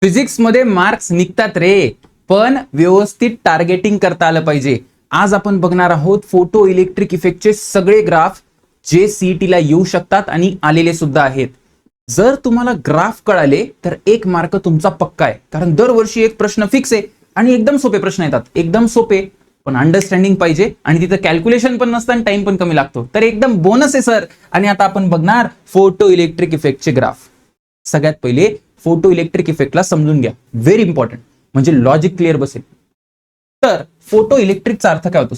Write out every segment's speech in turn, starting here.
Physics मध्ये marks निघतात रे, पण व्यवस्थित टार्गेटिंग करता आलं पाहिजे. आज आपण बघणार आहोत फोटो इलेक्ट्रिक इफेक्टचे सगळे ग्राफ जे सीईटी ला येऊ शकतात आणि आलेले सुद्धा आहेत. जर तुम्हाला ग्राफ कळाले तर 1 मार्क तुमचा पक्का आहे, कारण दरवर्षी एक प्रश्न फिक्स आहे आणि एकदम सोपे प्रश्न येतात. एकदम सोपे, पण अंडरस्टँडिंग पाहिजे आणि तिथं कॅल्क्युलेशन पण नसतं आणि टाइम पण कमी लागतो, तर एकदम बोनस आहे सर. आणि आता आपण बघणार फोटो इलेक्ट्रिक इफेक्टचे ग्राफ. सगळ्यात पहिले फोटो इलेक्ट्रिक इफेक्टला समजून घ्या, व्हेरी इंपॉर्टंट, म्हणजे लॉजिक क्लिअर बसेल. तर फोटो इलेक्ट्रिकचा अर्थ काय होतो?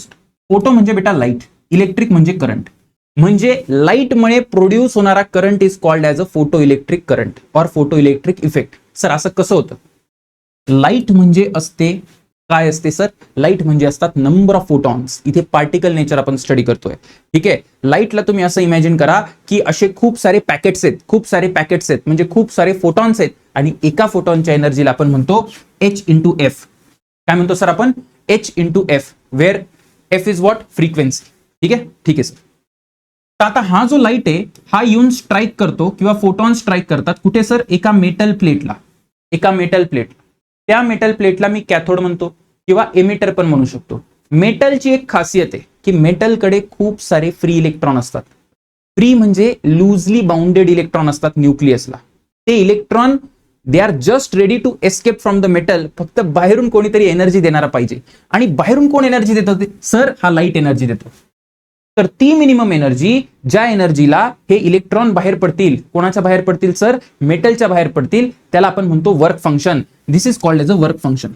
फोटो म्हणजे बेटा लाईट, इलेक्ट्रिक म्हणजे करंट, म्हणजे लाईटमुळे प्रोड्यूस होणारा current is called as a photo electric current or photo electric effect. Sir असं कसं होतं? लाईट म्हणजे असते काय असते सर? लाईट म्हणजे असतात नंबर ऑफ फोटॉन्स. इथे पार्टिकल नेचर आपण स्टडी करतोय, ठीक आहे. लाईटला तुम्ही असं इमॅजिन करा की असे खूप सारे पॅकेट्स आहेत, खूप सारे पॅकेट्स आहेत म्हणजे खूप सारे फोटॉन्स आहेत, आणि एका फोटॉनच्या एनर्जीला आपण म्हणतो h इंटू एफ. काय म्हणतो सर आपण? h into F, where F is what? Frequency. ठीक आहे, ठीक आहे सर. तर आता हा जो लाईट आहे हा येऊन स्ट्राईक करतो किंवा फोटॉन स्ट्राईक करतात कुठे सर? एका मेटल प्लेटला. एका मेटल प्लेट, त्या मेटल प्लेटला मी कॅथोड म्हणतो किंवा एमिटर पण म्हणू शकतो. मेटलची एक खासियत आहे की मेटलकडे खूप सारे फ्री इलेक्ट्रॉन असतात. फ्री म्हणजे लूजली बाउंडेड इलेक्ट्रॉन असतात न्यूक्लियसला. ते electron they are just ready to escape from the metal. फक्त बाहेरून कोणीतरी एनर्जी देणारा पाहिजे. आणि बाहेरून कोण एनर्जी देतं? सर हा लाईट एनर्जी देतो. तर ती मिनिमम एनर्जी, ज्या एनर्जीला हे इलेक्ट्रॉन बाहेर पडतील, कोणाच्या बाहेर पडतील सर? मेटलच्या बाहेर पडतील, त्याला आपण म्हणतो work function. This is called as a work function.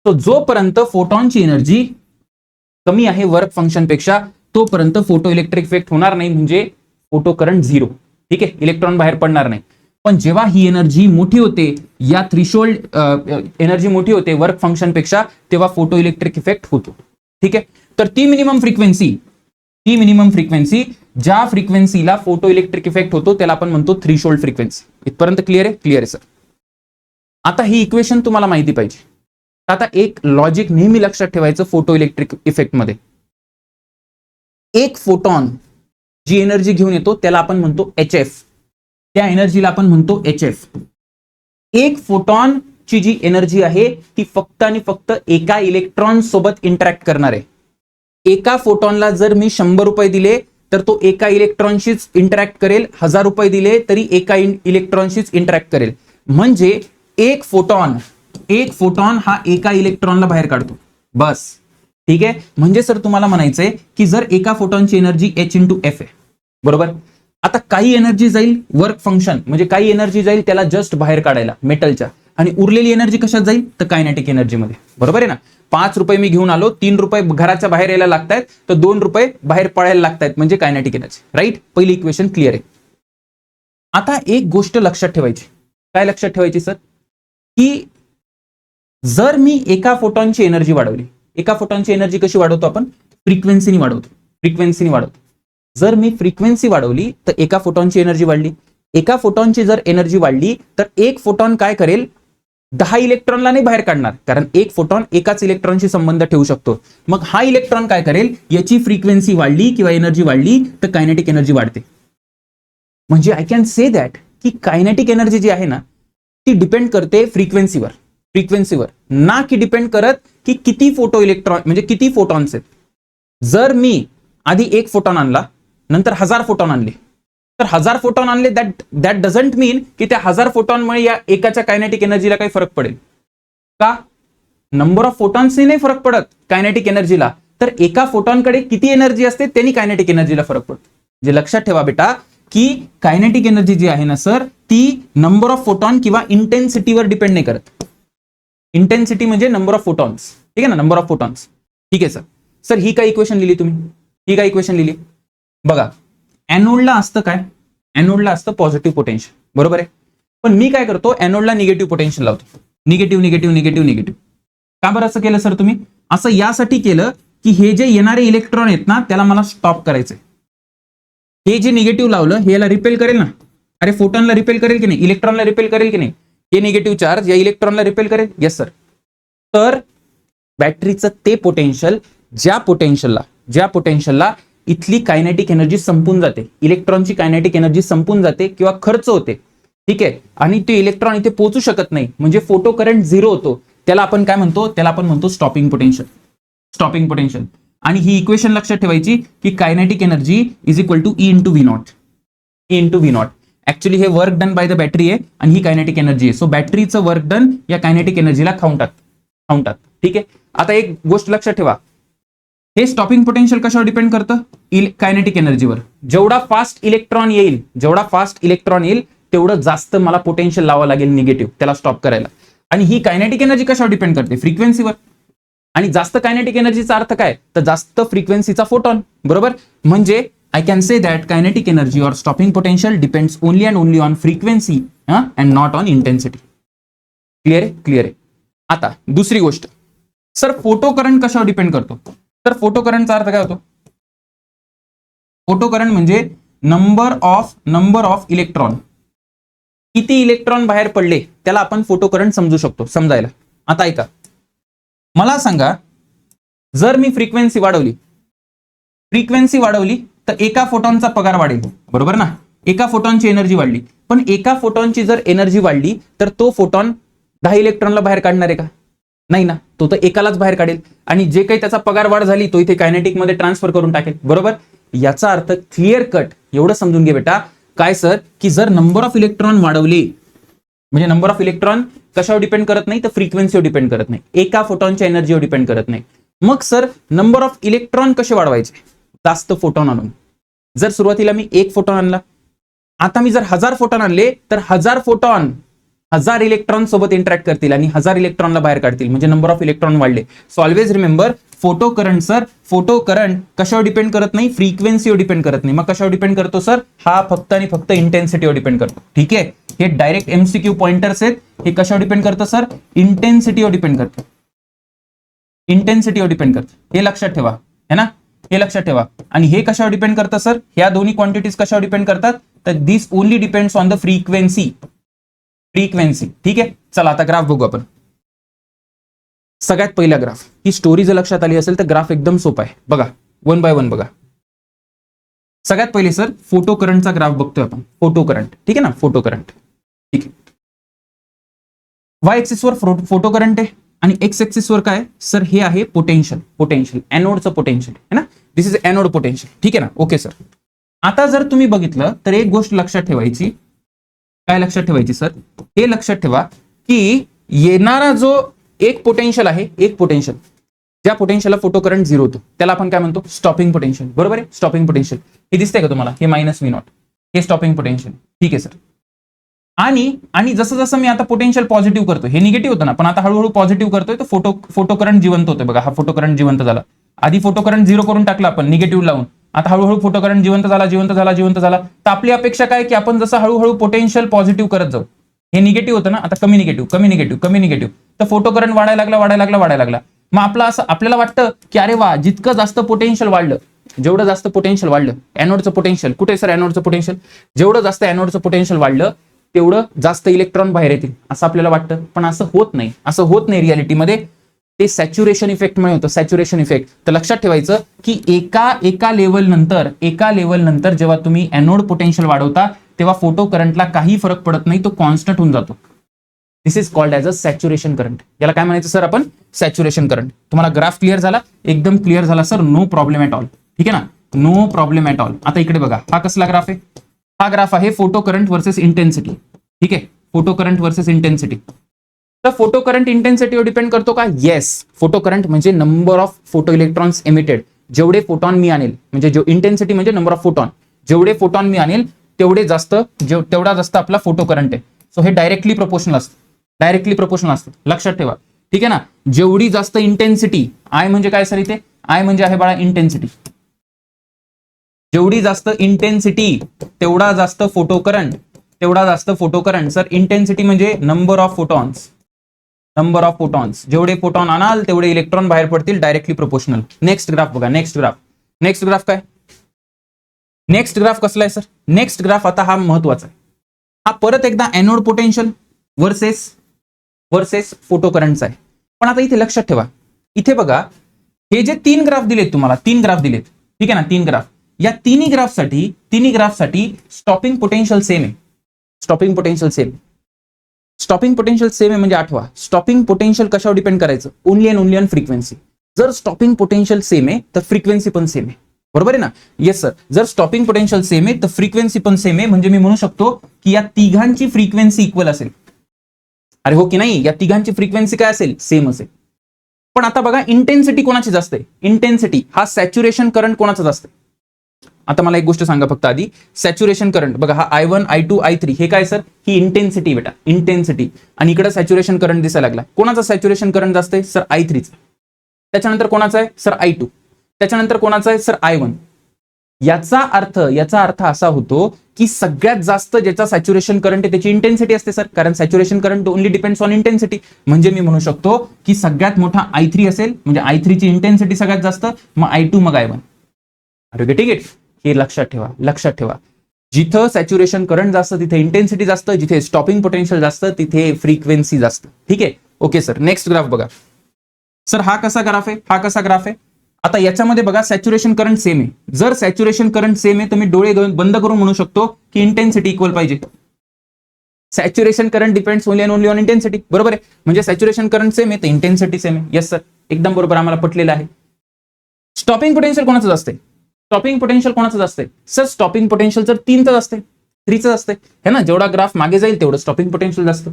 तो जोपर्यंत फोटॉनची एनर्जी कमी आहे वर्क फंक्शन पेक्षा, तोपर्यंत फोटो इलेक्ट्रिक इफेक्ट होणार नाही, म्हणजे फोटो करंट 0. ठीक आहे, इलेक्ट्रॉन बाहेर पडणार नाही. पण जेव्हा ही एनर्जी मोठी होते, या थ्रेशोल्ड एनर्जी मोठी होते वर्क फंक्शन पेक्षा, तेव्हा फोटो इलेक्ट्रिक इफेक्ट होतो. ठीक आहे. तर ती मिनिमम फ्रिक्वेन्सी ज्या फ्रिक्वेन्सीला फोटो इलेक्ट्रिक इफेक्ट होतो त्याला आपण म्हणतो थ्रेशोल्ड फ्रिक्वेन्सी. इथपर्यंत क्लिअर आहे? क्लिअर आहे सर. आता ही इक्वेशन तुम्हाला माहिती पाहिजे. आता एक लॉजिक नेहमी लक्षात ठेवायचं फोटो इलेक्ट्रिक इफेक्ट मध्ये. एक फोटॉन जी एनर्जी घेऊन येतो त्याला आपण म्हणतो HF. त्या एनर्जीला आपण म्हणतो HF. एक फोटॉन ची जी एनर्जी आहे ती फक्त आणि फक्त एका इलेक्ट्रॉन सोबत इंटरॅक्ट करणार आहे. एका फोटॉनला जर मी 100 रुपये दिले तर तो एका इलेक्ट्रॉनशीच इंटरॅक्ट करेल. 1000 रुपये दिले तरी एका इलेक्ट्रॉनशीच इंटरॅक्ट करेल. म्हणजे एक फोटॉन हा एका इलेक्ट्रॉनला बाहेर काढतो, बस. ठीक आहे. म्हणजे सर तुम्हाला म्हणायचंय की जर एका फोटॉनची एनर्जी h इंटू एफ आहे, बरोबर. आता काही एनर्जी जाईल वर्क फंक्शन, म्हणजे काही एनर्जी जाईल त्याला जस्ट बाहेर काढायला मेटलच्या, आणि उरलेली एनर्जी कशात जाईल? तर कायनेटिक एनर्जी मध्ये, बरोबर आहे ना. 5 रुपये मी घेऊन आलो, 3 रुपये घराच्या बाहेर यायला लागतायत, तर 2 रुपये बाहेर पडायला लागतायत, म्हणजे कायनेटिक एनर्जी. राईट, पहिली इक्वेशन क्लिअर आहे. आता एक गोष्ट लक्षात ठेवायची. काय लक्षात ठेवायची सर? की जर मी एका फोटॉनची एनर्जी वाढवली, एका फोटॉनची एनर्जी कशी वाढवतो आपण? फ्रिक्वेन्सीने वाढवतो. जर मी फ्रिक्वेन्सी वाढवली तर एका फोटॉनची एनर्जी वाढली. एका फोटॉनची जर एनर्जी वाढली तर एक फोटॉन काय करेल? 10 इलेक्ट्रॉनला नाही बाहेर काढणार, कारण एक फोटॉन एकाच इलेक्ट्रॉनशी संबंध ठेवू शकतो. मग हा इलेक्ट्रॉन काय करेल? याची फ्रिक्वेन्सी वाढली किंवा एनर्जी वाढली तर कायनेटिक एनर्जी वाढते. म्हणजे आय कॅन से दॅट की कायनेटिक एनर्जी जी आहे ना ती डिपेंड करते फ्रिक्वेन्सीवर, ना की डिपेंड करत की किती फोटो इलेक्ट्रॉन, म्हणजे किती फोटॉन्स आहेत. जर मी आधी 1 फोटॉन आणला, नंतर 1000 फोटॉन आणले, तर 1000 फोटॉन आणले, दॅट डझंट मीन की त्या 1000 फोटॉनमुळे या एकाच्या कायनेटिक एनर्जीला काही फरक पडेल का? नंबर ऑफ फोटॉन्सने नाही फरक पडत कायनेटिक एनर्जीला, तर एका फोटॉनकडे किती एनर्जी असते त्यांनी कायनेटिक एनर्जीला फरक पडतो. जे लक्षात ठेवा बेटा की कायनेटिक एनर्जी जी आहे ना सर, ती नंबर ऑफ फोटॉन किंवा इंटेन्सिटीवर डिपेंड नाही करत. इंटेन्सिटी म्हणजे नंबर ऑफ फोटॉन्स, ठीक आहे ना, नंबर ऑफ फोटॉन्स. ठीक आहे सर. सर ही काय इक्वेशन लिहिली तुम्ही? ही काय इक्वेशन लिहिली? बघा, एनोडला असतं काय? एनोडला असतं पॉझिटिव्ह पोटेन्शियल, बरोबर आहे. पण मी काय करतो? एनोडला निगेटिव्ह पोटेन्शियल लावतो. निगेटिव्ह. का बरं असं केलं सर तुम्ही? असं यासाठी केलं की हे जे येणारे इलेक्ट्रॉन आहेत ना त्याला मला स्टॉप करायचंय. हे जे निगेटिव्ह लावलं हे याला रिपेल करेल ना. अरे फोटॉनला रिपेल करेल की नाही? इलेक्ट्रॉनला रिपेल करेल की नाही? हे निगेटिव्ह चार्ज या इलेक्ट्रॉनला रिपेल करेल. Yes sir. तर बॅटरीचं ते पोटेन्शियल, ज्या पोटेन्शियलला इथली कायनेटिक एनर्जी संपून जाते, इलेक्ट्रॉनची कायनेटिक एनर्जी संपून जाते किंवा खर्च होते, ठीक आहे, आणि ते इलेक्ट्रॉन इथे पोहोचू शकत नाही, म्हणजे फोटो करंट झिरो होतो. त्याला आपण काय म्हणतो, त्याला आपण म्हणतो स्टॉपिंग पोटेन्शियल. Stopping potential. आणि ही इक्वेशन लक्षात ठेवायची की kinetic energy is equal to e into V naught. E into V naught. Actually हे work done by the battery आहे आणि ही कायनेटिक एनर्जी आहे. सो बॅटरीचं वर्क डन या कायनेटिक एनर्जीला खाऊंटात. ठीक आहे. आता एक गोष्ट लक्षात ठेवा, हे स्टॉपिंग पोटेन्शियल कशावर डिपेंड करतं, कायनेटिक एनर्जीवर. जेवढा फास्ट इलेक्ट्रॉन येईल तेवढं जास्त मला पोटेन्शियल लावावं लागेल निगेटिव्ह त्याला स्टॉप करायला. आणि ही कायनेटिक एनर्जी कशावर डिपेंड करते, फ्रिक्वेन्सीवर. आणि जास्त कायनेटिक एनर्जीचा अर्थ काय, तर जास्त फ्रिक्वेन्सीचा फोटॉन. बरोबर. म्हणजे I can say that kinetic energy or stopping potential depends only and only on frequency and not on intensity. Clear आहे. आता दुसरी गोष्ट, सर फोटो करंट कशावर डिपेंड करतो. तर फोटो करंटचा अर्थ काय होतो, फोटो करंट म्हणजे नंबर ऑफ इलेक्ट्रॉन, किती इलेक्ट्रॉन बाहेर पडले त्याला आपण फोटो करंट समजू शकतो समजायला. आता ऐका, मला सांगा, जर मी फ्रिक्वेन्सी वाढवली तर एका फोटॉनचा पगार वाढेल. बरोबर ना, एका फोटॉनची एनर्जी वाढली. पण एका फोटॉनची जर एनर्जी वाढली तर तो फोटॉन 10 इलेक्ट्रॉनला बाहेर काढणार आहे का, नाही ना, तो तर एकालाच बाहेर काढेल. आणि जे काही त्याचा पगार वाढ झाली तो इथे कायनेटिक मध्ये ट्रान्सफर करून टाकेल. बरोबर. याचा अर्थ क्लिअर कट एवढं समजून घे बेटा, काय सर, की जर नंबर ऑफ इलेक्ट्रॉन वाढवले, म्हणजे नंबर ऑफ इलेक्ट्रॉन कशावर डिपेंड करत नाही, तर फ्रिक्वेन्सीवर डिपेंड करत नाही, एका फोटॉनच्या एनर्जीवर डिपेंड करत नाही. मग सर नंबर ऑफ इलेक्ट्रॉन कसे वाढवायचे, जास्त फोटॉन आणून. जर सुरुवातीला मी 1 फोटॉन आणला, आता मी जर 1000 फोटॉन आणले तर 1000 फोटॉन 1000 इलेक्ट्रॉन सोबत इंटरॅक्ट करतील आणि 1000 इलेक्ट्रॉनला बाहेर काढतील, म्हणजे नंबर ऑफ इलेक्ट्रॉन वाढले. So always remember, photo current कशावर डिपेंड करत नाही, फ्रिक्वेन्सीवर डिपेंड करत नाही. मग कशावर डिपेंड करतो सर, हा फक्त आणि फक्त इंटेन्सिटीवर डिपेंड करतो. ठीक आहे. हे डायरेक्ट एमसीक्यू पॉइंटर्स आहेत. हे कशावर डिपेंड करतं सर, इंटेन्सिटीवर डिपेंड करतं. हे लक्षात ठेवा, है ना, हे लक्षात ठेवा. आणि हे कशावर डिपेंड करतं सर, ह्या दोन्ही क्वांटिटीज कशावर डिपेंड करतात, तर this only depends on the frequency. ठीक आहे. चला आता ग्राफ बघू आपण. सगळ्यात पहिला ग्राफ, ही स्टोरी जर लक्षात आली असेल तर ग्राफ एकदम सोपा आहे. बघा, 1 बाय 1 बघा. सगळ्यात पहिले सर फोटो करंटचा ग्राफ बघतोय आपण. फोटो करंट, ठीक आहे ना, फोटो करंट. ठीक आहे. वाय एक्सिस वर फोटो करंट आहे आणि एक्स एक्सिस वर काय सर, हे आहे पोटेन्शियल, एनोडचं पोटेन्शियल आहे ना, दिस इज एनोड पोटेन्शियल. ठीक आहे ना, ओके सर. आता जर तुम्ही बघितलं तर एक गोष्ट लक्षात ठेवायची, काय लक्षात ठेवायची सर, हे लक्षात ठेवा की येणारा जो एक पोटेन्शियल आहे, ज्या पोटेन्शियलला फोटो करंट 0 होतो त्याला आपण काय म्हणतो, स्टॉपिंग पोटेन्शियल. बरोबर आहे, स्टॉपिंग पोटेन्शियल. हे दिसतंय का तुम्हाला, हे -V0, हे स्टॉपिंग पोटेन्शियल. ठीक आहे सर. आणि जसं जसं मी आता पोटेन्शियल पॉझिटिव्ह करतो, हे निगेटिव्ह होतं ना, पण आता हळूहळू पॉझिटिव्ह करतोय, तर फोटो करंट जिवंत होतोय. बघा, हा फोटो करंट जिवंत झाला. आधी फोटो करंट 0 करून टाकला आपण निगेटिव्ह लावून, आता हळूहळू फोटो करंट जिवंत झाला. तर आपली अपेक्षा काय, की आपण जसं हळूहळू पोटेन्शियल पॉझिटिव्ह करत जाऊ, हे निगेटिव्ह होतं ना, आता कमी निगेटिव्ह, तर फोटो करंट वाढायला लागला. मग आपल्याला वाटतं की अरे वा, जितकं जास्त पोटेन्शियल वाढलं, जेवढं जास्त पोटेन्शियल वाढलं, एनोडचं पोटेन्शियल कुठे सर, एनोडचं पोटेन्शियल, जेवढं जास्त एनोडचं पोटेन्शियल वाढलं तेवढं जास्त इलेक्ट्रॉन बाहेर येतील असं आपल्याला वाटतं. पण असं होत नाही रियालिटीमध्ये. ते सॅच्युरेशन इफेक्टमुळे होतं, सॅच्युरेशन इफेक्ट. तर लक्षात ठेवायचं की एका लेवल नंतर जेव्हा तुम्ही एनोड पोटेन्शियल वाढवता तेव्हा फोटो करंटला काही फरक पडत नाही, तो कॉन्स्टंट होऊन जातो. This is called as a saturation current. याला काय म्हणायचं सर आपण, सॅच्युरेशन करंट. तुम्हाला ग्राफ क्लिअर झाला, एकदम क्लिअर झाला sir, no problem at all. ठीक आहे ना, नो प्रॉब्लेम ॲट ऑल. आता इकडे बघा, हा कसला ग्राफ आहे, हा ग्राफ आहे फोटो करंट वर्सेस इंटेन्सिटी. ठीक आहे, फोटो करंट वर्सेस इंटेन्सिटी. तर फोटो करंट इंटेन्सिटीवर डिपेंड करतो का, येस. फोटो करंट म्हणजे number of photo electrons emitted, जेवढे फोटॉन मी आणेल, म्हणजे इंटेन्सिटी म्हणजे नंबर ऑफ फोटॉन, जेवढे फोटॉन मी आणेल तेवढा जास्त आपला फोटो करंट आहे. सो हे डायरेक्टली प्रोपोर्शनल असतं, लक्षात ठेवा. ठीक आहे ना, जेवढी जास्त इंटेन्सिटी, आय म्हणजे काय सर, इथे आय म्हणजे आहे बाळा इंटेन्सिटी, जेवढी जास्त इंटेन्सिटी तेवढा जास्त फोटो करंट. सर इंटेन्सिटी म्हणजे नंबर ऑफ फोटॉन्स, जेवढे फोटॉन आणाल तेवढे इलेक्ट्रॉन बाहेर पडतील, डायरेक्टली प्रोपोर्शनल. नेक्स्ट ग्राफ बघा, नेक्स्ट ग्राफ काय, नेक्स्ट ग्राफ कसला आहे सर, नेक्स्ट ग्राफ आता हा महत्वाचा आहे. हा परत एकदा एनोड पोटेन्शियल वर्सेस फोटो करंटचा आहे. पण आता इथे लक्षात ठेवा, इथे बघा, हे जे 3 ग्राफ दिलेत तुम्हाला, 3 ग्राफ दिलेत, ठीक आहे ना, 3 ग्राफ. या तिन्ही ग्राफसाठी स्टॉपिंग पोटेन्शियल सेम आहे. Stopping potential same. Stopping potential same आहे म्हणजे आठवा, स्टॉपिंग पोटेन्शियल कशावर डिपेंड करायचं, ओनली ऑन फ्रिक्वेन्सी. जर स्टॉपिंग पोटेन्शियल सेम आहे तर फ्रिक्वेन्सी पण सेम आहे, बरोबर आहे ना. येस सर, जर स्टॉपिंग पोटेन्शियल सेम आहे तर फ्रिक्वेन्सी पण सेम आहे, म्हणजे मी म्हणू शकतो की या तिघांची फ्रिक्वेन्सी इक्वल असेल. अरे हो की नाही, या तिघांची फ्रिक्वेन्सी काय असेल, सेम असेल. पण आता बघा इंटेन्सिटी कोणाची जास्त आहे, इंटेन्सिटी हा सॅच्युरेशन करंट कोणाचा जास्त आहे. आता मला एक गोष्ट सांगा फक्त आधी, सॅच्युरेशन करंट बघा, हा I1 I2 I3 हे काय सर, ही इंटेन्सिटी बेटा, इंटेन्सिटी. आणि इकडे सॅच्युरेशन करंट दिसायला लागला. कोणाचा सॅच्युरेशन करंट जास्त आहे सर, I3. त्याच्यानंतर कोणाचा आहे सर, I2. त्याच्यानंतर कोणाचा आहे सर, I1. याचा अर्थ असा होतो की सगळ्यात जास्त ज्याचा सॅच्युरेशन करंट आहे त्याची इंटेन्सिटी असते सर, कारण saturation current only depends on intensity. म्हणजे मी म्हणू शकतो की सगळ्यात मोठा I3 असेल, म्हणजे I3 ची इंटेन्सिटी सगळ्यात जास्त, मग I2 मग I1. अरे ठीक आहे, हे लक्षात ठेवा. जिथं सॅच्युरेशन करंट जास्त तिथे इंटेन्सिटी जास्त, जिथे स्टॉपिंग पोटेन्शियल जास्त तिथे फ्रिक्वेन्सी जास्त. ठीक आहे, ओके सर. नेक्स्ट ग्राफ बघा सर, हा कसा ग्राफ आहे. आता याच्यामध्ये बघा सॅच्युरेशन करंट सेम आहे. जर सॅच्युरेशन करंट सेम आहे तर मी डोळे बंद करून म्हणू शकतो की इंटेन्सिटी इक्वल पाहिजे. Saturation current depends only on intensity, बरोबर आहे. म्हणजे सॅच्युरेशन करंट सेम आहे तर इंटेन्सिटी सेम आहे. येस सर, एकदम बरोबर, आम्हाला पटलेलं आहे. स्टॉपिंग पोटेन्शियल कोणाचं जास्त आहे, सर स्टॉपिंग पोटेन्शियल जर 3चं असते, 3चं असते है ना, जेवढा ग्राफ मागे जाईल तेवढं स्टॉपिंग पोटेन्शियल जास्त.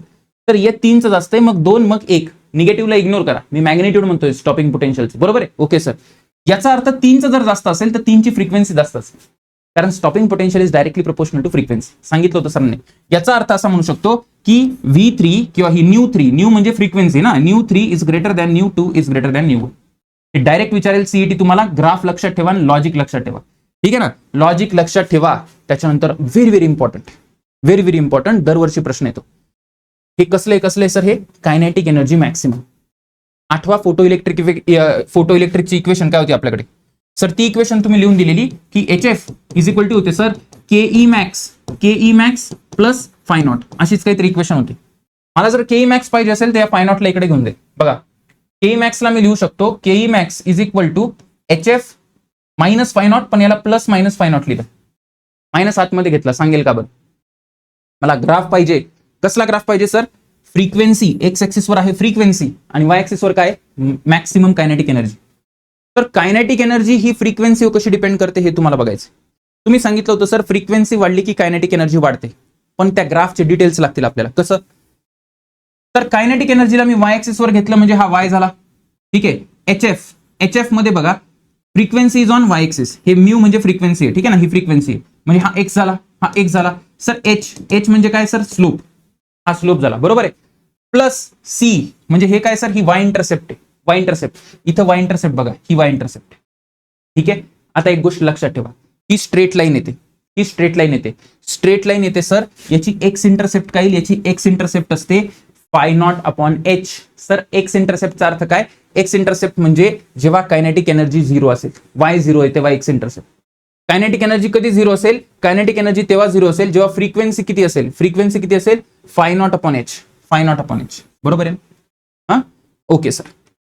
तर या 3चं जास्त आहे, मग 2 मग 1, निगेटिव्हला इग्नोर करा, मी मॅग्निट्यूड म्हणतोय स्टॉपिंग पोटेन्शियलचं, बरोबर आहे. ओके सर, याचा अर्थ 3चं जर जास्त असेल तर 3ची फ्रिक्वेन्सी जास्त असेल, कारण stopping potential is directly proportional to frequency. सांगितलं होतं सरने. याचा अर्थ असा म्हणू शकतो की V3 किंवा ही न्यू3, न्यू म्हणजे फ्रिक्वेन्सी ना, न्यू3 इज ग्रेटर दॅन न्यू2 इज ग्रेटर दॅन न्यू1. हे डायरेक्ट विचारेल सीईटी तुम्हाला. ग्राफ लक्षात ठेवा आणि लॉजिक लक्षात ठेवा, ठीक आहे ना. लॉजिक लक्षात ठेवा. त्याच्यानंतर व्हेरी इम्पॉर्टंट दरवर्षी प्रश्न येतो. हे कसले सर, हे कायनेटिक एनर्जी मॅक्सिमम. आठवा फोटो इलेक्ट्रिकची इक्वेशन काय होती आपल्याकडे सर, ती इक्वेशन तुम्ही लिहून दिलेली की HF इज इक्वल टू होते sir KE max plus five not, अशीच काहीतरी इक्वेशन होती. मला जर KE मॅक्स पाहिजे असेल तर या फाय नॉटला इकडे घेऊन दे. बघा KE मॅक्सला मी लिहू शकतो KE max is equal to HF minus phi naught, पण याला प्लस मायनस फाय नॉट लिहिलं, मायनस आतमध्ये घेतला. सांगेल का बरं, मला ग्राफ पाहिजे. कसला ग्राफ पाहिजे सर, फ्रिक्वेन्सी. एक्स ऍक्सिस वर आहे फ्रिक्वेन्सी आणि वाय ऍक्सिस वर काय, मॅक्सिमम कायनेटिक एनर्जी. तर कायनेटिक एनर्जी ही फ्रिक्वेन्सी कशी डिपेंड करते हे तुम्हाला बघायचं. तुम्ही सांगितलं होतं सर फ्रिक्वेन्सी वाढली की कायनेटिक एनर्जी वाढते, पण त्या ग्राफचे डिटेल्स लागतील आपल्याला. कसं, तर कायनेटिक एनर्जीला मी वाय ऍक्सिस वर घेतलं म्हणजे हा वाय झाला, ठीक आहे. HF मध्ये बघा frequency is on Y axis, हे म्यू म्हणजे फ्रिक्वेन्सी आहे, ठीक आहे ना, ही फ्रिक्वेन्सी आहे, म्हणजे हा एक्स झाला. सर एच म्हणजे काय सर, स्लोप, हा स्लोप झाला, बरोबर आहे. प्लस सी म्हणजे हे काय सर, ही वाय इंटरसेप्ट आहे, वाय इंटरसेप्ट. इथं वाय इंटरसेप्ट बघा, ही वाय इंटरसेप्ट, ठीक आहे. आता एक गोष्ट लक्षात ठेवा, ही स्ट्रेट लाईन येते, सर याची एक्स इंटरसेप्ट काय येईल, याची एक्स इंटरसेप्ट असते phi naught upon h. Sir x इंटरसेप्टचा अर्थ काय, एक्स इंटरसेप्ट म्हणजे जेव्हा कायनेटिक एनर्जी 0 असेल, वाय 0 आहे तेव्हा एक्स इंटरसेप्ट. कायनेटिक एनर्जी कधी 0 असेल, कायनेटिक एनर्जी तेव्हा 0 असेल जेव्हा फ्रिक्वेन्सी किती असेल, फाय नॉट अपॉन एच, बरोबर आहे. हा ओके सर.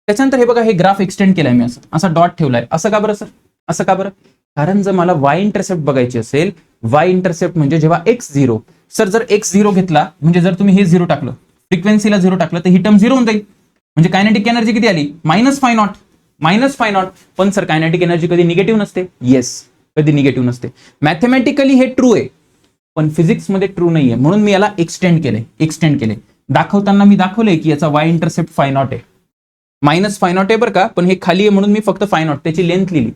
त्याच्यानंतर हे बघा, हे ग्राफ एक्सटेंड केलाय मी, असा डॉट ठेवलाय. असं का बरं सर, असं का बरं, कारण जर मला वाय इंटरसेप्ट बघायची असेल, वाय इंटरसेप्ट म्हणजे जेव्हा एक्स 0, सर जर एक्स 0 घेतला म्हणजे जर तुम्ही हे 0 टाकलं, फ्रिक्वेन्सीला 0 टाकलं तर ही टर्म 0 होऊन जाईल, म्हणजे कायनेटिक एनर्जी किती आली, मायनस फाय नॉट. पण सर कायनेटिक एनर्जी कधी निगेटिव्ह नसते. येस, कधी निगेटिव्ह नसते. मॅथमॅटिकली हे ट्रू आहे, पण फिजिक्स मध्ये ट्रू नाहीये, म्हणून मी याला एक्सटेंड केले. दाखवताना मी दाखवलंय की याचा वाय इंटरसेप्ट फाय नॉट आहे, मायनस फाय नॉट आहे बरं का, पण हे खाली आहे म्हणून मी फक्त फाय नॉट त्याची लेंथ लिहिली.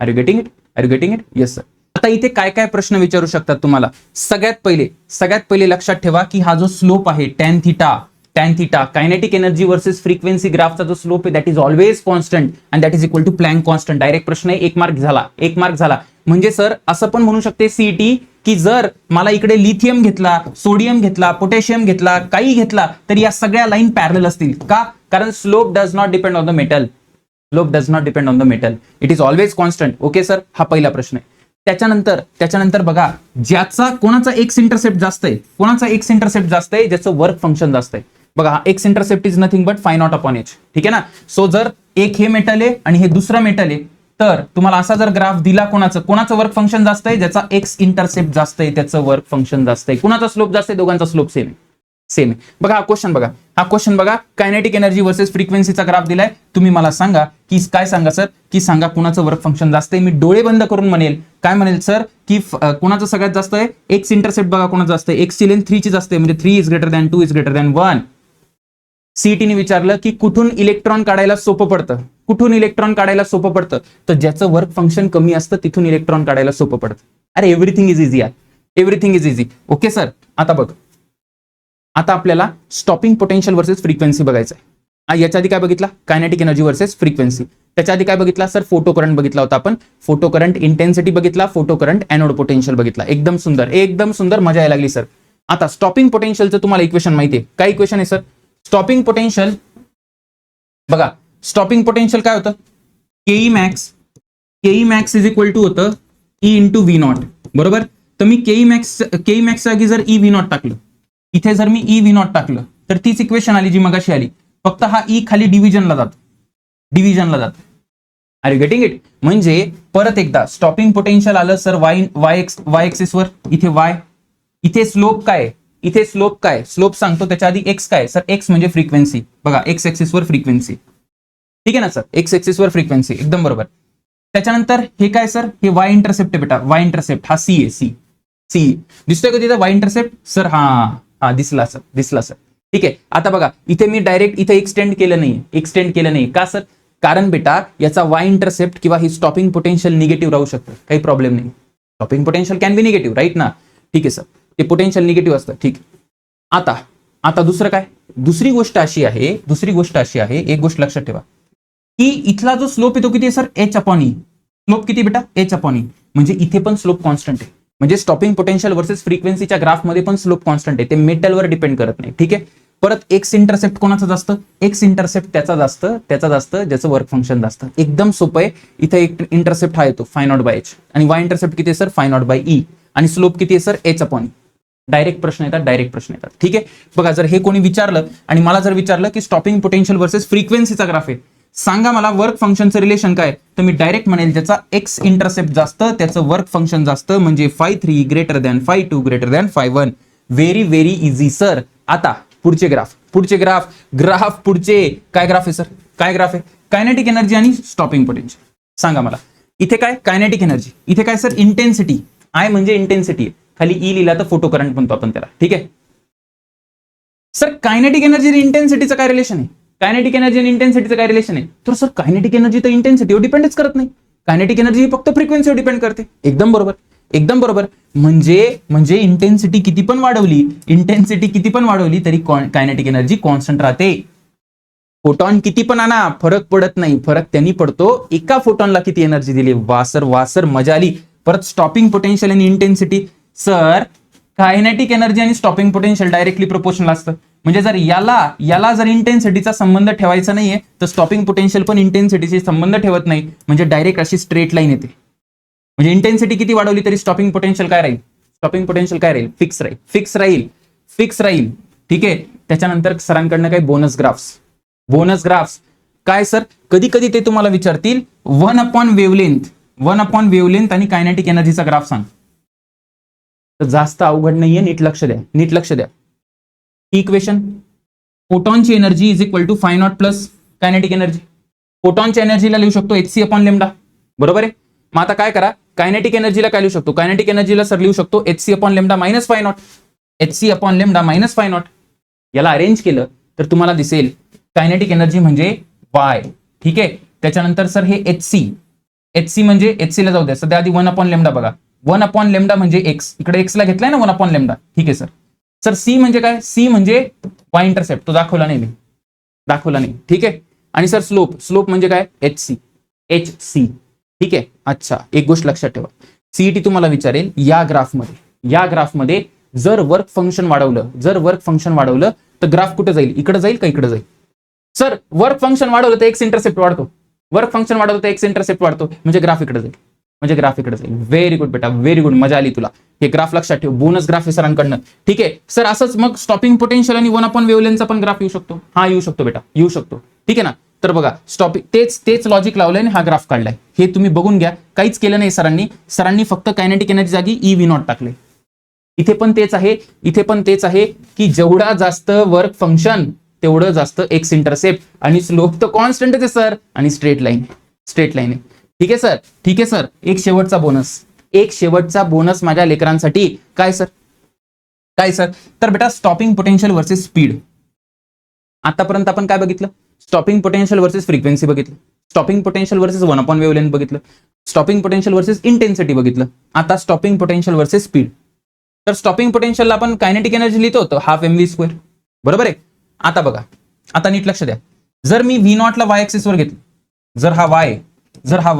Are you getting it? Yes sir. आता इथे काय काय प्रश्न विचारू शकतात तुम्हाला. सगळ्यात पहिले लक्षात ठेवा की हा जो स्लोप आहे tan theta, kinetic energy versus frequency ग्राफचा जो स्लोप आहे that is always constant and that is equal to Planck constant. Direct प्रश्न आहे, 1 मार्क झाला. म्हणजे सर असं पण म्हणू शकते सीईटी की जर मला इकडे लिथियम घेतला, सोडियम घेतला, पोटॅशियम घेतला, काही घेतला तर या सगळ्या लाईन पॅरलल असतील. का, कारण slope does not depend on the metal, it is always constant. Okay sir, हा पहिला प्रश्न आहे. त्याच्यानंतर बघा, कोणाचा एक्स इंटरसेप्ट जास्त आहे, ज्याचं वर्क फंक्शन जास्त आहे. बघा, हा x intercept is nothing but five naught upon H, ठीक आहे ना. सो जर एक हे मेटल आहे आणि हे दुसरा मेटल आहे तर तुम्हाला असा जर ग्राफ दिला कोणाचं वर्क फंक्शन जास्त आहे, ज्याचा एक्स इंटरसेप्ट जास्त आहे त्याचं वर्क फंक्शन जास्त आहे. कुणाचा स्लोप जास्त आहे, दोघांचा स्लोप सेम आहे. बघा हा क्वेश्चन बघा कायनेटिक एनर्जी वर्सेस फ्रिक्वेन्सीचा ग्राफ दिलाय. तुम्ही मला सांगा की काय सांगा सर, की सांगा कुणाचं वर्क फंक्शन जास्त आहे. मी डोळे बंद करून म्हणेल, काय म्हणेल सर, की कुणाचं सगळ्यात जास्त आहे, एक्स इंटरसेप्ट बघा कोणाचं जास्त आहे, एक्स ची लेंथ 3 ची जास्त आहे, म्हणजे 3 is greater than 2 is greater than 1. सीईटीने विचारलं की कुठून इलेक्ट्रॉन काढायला सोपं पडतं, तर ज्याचं वर्क फंक्शन कमी असतं तिथून इलेक्ट्रॉन काढायला सोपं पडतं. अरे एव्हरीथिंग इज इझी यार, everything is easy. Okay sir, आता बघ, आता आपल्याला स्टॉपिंग पोटेन्शियल वर्सेस फ्रिक्वेन्सी बघायचं आहे. याच्या आधी काय बघितला, कायनेटिक एनर्जी वर्सेस फ्रिक्वेन्सी. त्याच्या आधी काय बघितला सर, फोटो करंट बघितला होता आपण, फोटो करंट इंटेन्सिटी बघितला, फोटो करंट एनोड पोटेन्शियल बघितला. एकदम सुंदर, मजा यायला लागली सर. आता स्टॉपिंग पोटेन्शियलचं तुम्हाला इक्वेशन माहिती आहे, काय इक्वेशन आहे सर, स्टॉपिंग पोटेन्शियल बघा, स्टॉपिंग पोटेन्शियल काय होतं, केई मॅक्स इज इक्वल टू होतं ई इंटू व्ही नॉट. बरोबर, तर मी केई मॅक्स जागी जर ई व्ही नॉट टाकलं, इथे जर मी ई व्ही नॉट टाकलं तर तीच इक्वेशन आली जी मगाशी आली, फक्त हा ई खाली डिव्हिजनला जातो. Are you getting it? म्हणजे परत एकदा स्टॉपिंग पोटेन्शियल आलं सर वाय एक्सिस वर, इथे वाय, इथे स्लोप काय, स्लोप सांगतो, त्याच्या आधी एक्स काय सर, एक्स म्हणजे फ्रिक्वेन्सी. बघा एक्स एक्सिस वर फ्रिक्वेन्सी, ठीक आहे ना सर, एक्स एक्सिस वर फ्रिक्वेन्सी, एकदम बरोबर. त्याच्यानंतर हे काय सर, हे वाय इंटरसेप्ट आहे बेटा, वाय इंटरसेप्ट हा सी आहे, सी दिसतोय का तिथे वाय इंटरसेप्ट सर, हा दिसला सर. ठीक आहे, आता बघा इथे मी डायरेक्ट इथे एक्सटेंड केलं नाही का सर, कारण बेटा याचा वाय इंटरसेप्ट किंवा ही स्टॉपिंग पोटेन्शियल निगेटिव्ह राहू शकतं, काही प्रॉब्लेम नाही. Stopping potential can be negative, right ना, ठीक आहे सर, ते पोटेन्शियल निगेटिव्ह असतं. ठीक, आता दुसरं काय, दुसरी गोष्ट अशी आहे, एक गोष्ट लक्षात ठेवा की इथला जो स्लोप येतो किती आहे sir, H upon E. Slope किती बेटा, एच अपॉन ई, म्हणजे इथे पण स्लोप कॉन्स्टंट आहे. म्हणजे स्टॉपिंग पोटेन्शियल वर्सेस फ्रिक्वेन्सीच्या ग्राफमध्ये पण स्लोप कॉन्स्टंट आहे, ते मेटलवर डिपेंड करत नाही. ठीक आहे, परत एक्स इंटरसेप्ट कोणाचा जास्त, एक्स इंटरसेप्ट त्याचा जास्त ज्याचं वर्क फंक्शन जास्त. एकदम सोपं आहे, इथे एक इंटरसेप्ट हा येतो फाय नॉट बाय एच, आणि वाय इंटरसेप्ट किती आहे sir, phi naught by E, आणि स्लोप किती आहे sir, H upon E. Direct प्रश्न येतात. ठीक आहे, बघा जर हे कोणी विचारलं आणि मला जर विचारलं की स्टॉपिंग पोटेन्शियल वर्सेस फ्रिक्वेन्सीचा ग्राफ आहे, सांगा मला वर्क फंक्शनचं रिलेशन काय, तर मी डायरेक्ट म्हणेल ज्याचा एक्स इंटरसेप्ट जास्त त्याचं वर्क फंक्शन जास्त, म्हणजे φ3 greater than φ2 greater than φ1. Very easy sir. आता पुढचे ग्राफ काय ग्राफ आहे सर, काय ग्राफ आहे, कायनेटिक एनर्जी आणि स्टॉपिंग पोटेन्शियल. सांगा मला इथे काय, कायनेटिक एनर्जी, इथे काय सर, इंटेन्सिटी, आय म्हणजे इंटेन्सिटी, खाली ई लिहिला तर फोटो करंट म्हणतो आपण त्याला. ठीक आहे सर, कायनेटिक एनर्जी आणि इंटेन्सिटीचं काय रिलेशन आहे, तर सर कायनेटिक एनर्जी तर इंटेन्सिटीवर डिपेंडच करत नाही, कायनेटिक एनर्जी फक्त फ्रिक्वेन्सीवर डिपेंड करते. एकदम बरोबर. म्हणजे इंटेन्सिटी किती पण वाढवली तरी कायनेटिक एनर्जी कॉन्स्टंट राहते. फोटॉन किती पण आणा फरक पडत नाही, फरक त्यांनी पडतो एका फोटॉनला किती एनर्जी दिली. वासर मजा आली. परत स्टॉपिंग पोटेन्शियल आणि इंटेन्सिटी सर, कायनेटिक एनर्जी आणि स्टॉपिंग पोटेन्शियल डायरेक्टली प्रोपोर्शनल असतं. म्हणजे जर याला जर इंटेन्सिटीचा संबंध ठेवायचा नाहीये तर स्टॉपिंग पोटेन्शियल पण इंटेन्सिटीशी संबंध ठेवत नाही, म्हणजे डायरेक्ट अशी स्ट्रेट लाईन येते. म्हणजे इंटेन्सिटी किती वाढवली तरी स्टॉपिंग पोटेन्शियल काय राहील, फिक्स राहील. ठीक आहे, त्याच्यानंतर सरांकडनं काही बोनस ग्राफ्स काय सर, कधी ते तुम्हाला विचारतील 1 अपॉन वेवलेंथ आणि कायनेटिक एनर्जीचा ग्राफ सांग. तर जास्त अवघड नाहीये, नीट लक्ष द्या. इक्वेशन, फोटॉनची energy is equal to phi naught plus kinetic energy. फोटॉनच्या एनर्जीला लिहू शकतो hc अपॉन लेमडा, बरोबर आहे. मग आता काय करा, कायनेटिक एनर्जीला काय लिहू शकतो, कायनेटिक एनर्जीला सर लिहू शकतो hc upon lambda minus phi not. याला अरेंज केलं तर तुम्हाला दिसेल कायनेटिक एनर्जी म्हणजे y. ठीक आहे, त्याच्यानंतर सर हे hc म्हणजे hc ला जाऊ द्या, सध्या आधी 1 अपॉन लेमडा बघा, 1 अपॉन लेमडा म्हणजे x, इकडे x ला घेतलाय ना 1 अपॉन लेमडा. ठीक आहे सर c म्हणजे काय, c म्हणजे y इंटरसेप्ट, तो दाखवला नाही. ठीक आहे, आणि सर स्लोप म्हणजे काय, hc. ठीक आहे, अच्छा एक गोष्ट लक्षात ठेवा, सीईटी तुम्हाला विचारेल या ग्राफमध्ये जर वर्क फंक्शन वाढवलं तर ग्राफ कुठे जाईल, इकडे जाईल का इकडे जाईल. सर वर्क फंक्शन वाढवलं तर एक्स इंटरसेप्ट वाढतो, म्हणजे ग्राफ इकडे जाईल, व्हेरी गुड बेटा, व्हेरी गुड, मजा आली तुला. हे ग्राफ लक्षात ठेव, बोनस ग्राफ आहे सरांकडनं. ठीक आहे सर, असंच मग स्टॉपिंग पोटेन्शियल आणि 1 अपॉन वेवलेंथचा पण ग्राफ येऊ शकतो. हा येऊ शकतो बेटा, ठीक आहे ना. तर बघा स्टॉपिंग तेच लॉजिक लावलंय आणि हा ग्राफ काढलाय. हे तुम्ही बघून घ्या. काहीच केलं नाही सरांनी फक्त कायनेटिक एनर्जी जागी ई व्ही नॉट टाकले. इथे पण तेच आहे की जेवढा जास्त वर्क फंक्शन तेवढं जास्त एक्स इंटरसेप्ट आणि स्लोप तर कॉन्स्टंट आहे सर आणि स्ट्रेट लाईन आहे. ठीक आहे सर. एक शेवटचा बोनस माझ्या लेकरांसाठी काय सर तर बेटा स्टॉपिंग पोटेन्शियल वर्सेस स्पीड. आतापर्यंत आपण काय बघितलं? स्टॉपिंग पोटेन्शियल वर्सेस फ्रिक्वेन्सी बघितलं, स्टॉपिंग पोटेन्शियल वर्सेस 1/वेव्ह लेंथ बघितलं, स्टॉपिंग पोटेन्शियल वर्सेस इंटेन्सिटी बघितलं. आता स्टॉपिंग पोटेन्शियल वर्सेस स्पीड. तर स्टॉपिंग पोटेन्शियलला आपण कायनेटिक एनर्जी लिहितो होतो हाफ mv², बरोबर आहे. आता बघा, आता नीट लक्ष द्या. जर मी व्ही नॉटला वाय ऍक्सिस वर घेतलं, जर हा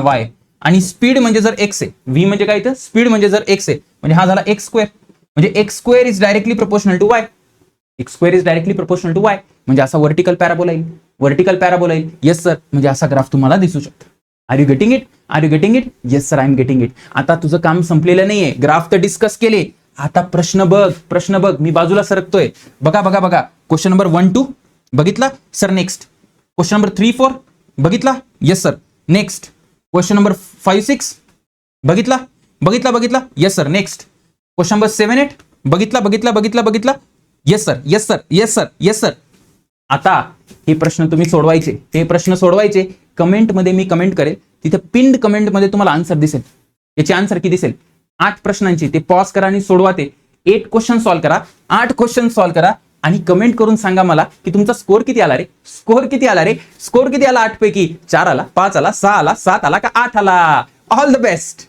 वाय आणि स्पीड म्हणजे जर एक्स आहे, व्ही म्हणजे काय इथं स्पीड म्हणजे जर एक्स आहे म्हणजे हा झाला x², म्हणजे x² is directly proportional to Y. म्हणजे असा व्हर्टिकल पॅराबोला येईल. येस सर, म्हणजे असा ग्राफ तुम्हाला दिसू शकतो. Are you getting it? Yes sir, I am getting it. आता तुझं काम संपलेलं नाहीये, ग्राफ तर डिस्कस केले. आता प्रश्न बघ. मी बाजूला सरकतोय. बघा. क्वेश्चन नंबर 1, 2 बघितला सर. नेक्स्ट क्वेश्चन नंबर 3, 4 बघितला. Yes sir. Next question number 5, 6 बघितला. Yes sir. Next question number 7, 8 बघितला. Yes sir. आता हे प्रश्न तुम्ही सोडवायचे. कमेंटमध्ये मी कमेंट करेल, तिथे पिन्ड कमेंटमध्ये तुम्हाला आन्सर दिसेल. याची आन्सर किती दिसेल? 8 प्रश्नांची. ते पॉज करा आणि सोडवा. ते 8 क्वेश्चन सॉल्व्ह करा आणि कमेंट करून सांगा मला की तुमचा स्कोर किती आला रे. स्कोर किती आला 8 पैकी? 4 आला, 5 आला, 6 आला, 7 आला का 8 आला? All the best.